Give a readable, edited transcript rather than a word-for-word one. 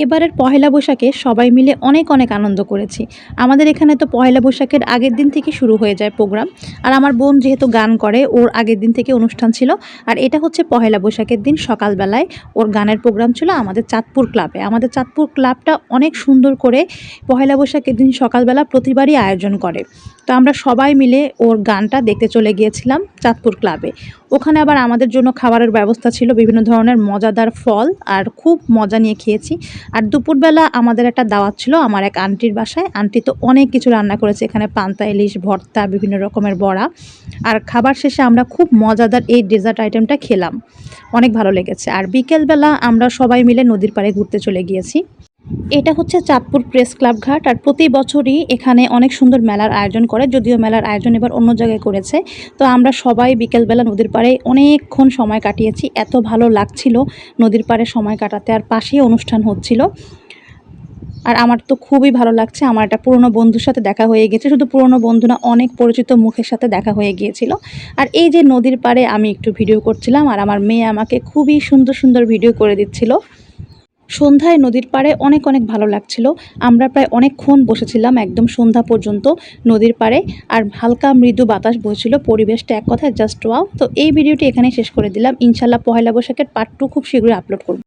এবারের পহেলা বৈশাখে সবাই মিলে অনেক অনেক আনন্দ করেছি। আমাদের এখানে তো পহেলা বৈশাখের আগের দিন থেকে শুরু হয়ে যায় প্রোগ্রাম। আর আমার বোন যেহেতু গান করে, ওর আগের দিন থেকে অনুষ্ঠান ছিল। আর এটা হচ্ছে পহেলা বৈশাখের দিন সকালবেলায় ওর গানের প্রোগ্রাম ছিল আমাদের চাঁদপুর ক্লাবে। আমাদের চাঁদপুর ক্লাবটা অনেক সুন্দর করে পহেলা বৈশাখের দিন সকালবেলা প্রতিবারই আয়োজন করে। তো আমরা সবাই মিলে ওর গানটা দেখতে চলে গিয়েছিলাম চাঁদপুর ক্লাবে। ওখানে আবার আমাদের জন্য খাবারের ব্যবস্থা ছিল, বিভিন্ন ধরনের মজাদার ফল, আর খুব মজা নিয়ে খেয়েছি। আর দুপুরবেলা আমাদের একটা দাওয়াত ছিল আমার এক আন্টির বাসায়। আন্টি তো অনেক কিছু রান্না করেছে, এখানে পান্তা ইলিশ, ভর্তা, বিভিন্ন রকমের বড়া। আর খাবার শেষে আমরা খুব মজাদার এই ডেজার্ট আইটেমটা খেলাম, অনেক ভালো লেগেছে। আর বিকেলবেলা আমরা সবাই মিলে নদীর পাড়ে ঘুরতে চলে গিয়েছি। এটা হচ্ছে চাঁদপুর প্রেস ক্লাব ঘাট। আর প্রতি বছরই এখানে অনেক সুন্দর মেলার আয়োজন করে, যদিও মেলার আয়োজন এবার অন্য জায়গায় করেছে। তো আমরা সবাই বিকেলবেলা নদীর পাড়ে অনেকক্ষণ সময় কাটিয়েছি, এত ভালো লাগছিল নদীর পাড়ে সময় কাটাতে, আর পাশেই অনুষ্ঠান হচ্ছিল। আর আমার তো খুবই ভালো লাগছে, আমার একটা পুরনো বন্ধুর সাথে দেখা হয়ে গেছে। শুধু পুরনো বন্ধু না, অনেক পরিচিত মুখের সাথে দেখা হয়ে গিয়েছিল। আর এই যে নদীর পাড়ে আমি একটু ভিডিও করছিলাম, আর আমার মেয়ে আমাকে খুবই সুন্দর সুন্দর ভিডিও করে দিচ্ছিল। সন্ধ্যায় নদীর পাড়ে অনেক অনেক ভালো লাগছিল। আমরা প্রায় অনেকক্ষণ বসেছিলাম একদম সন্ধ্যা পর্যন্ত নদীর পাড়ে। আর হালকা মৃদু বাতাস বইছিল, পরিবেশটা এক কথায় জাস্ট ওয়াও। তো এই ভিডিওটি এখানে শেষ করে দিলাম। ইনশাল্লাহ পহেলা বৈশাখের পার্ট 2 খুব শীঘ্রই আপলোড করব।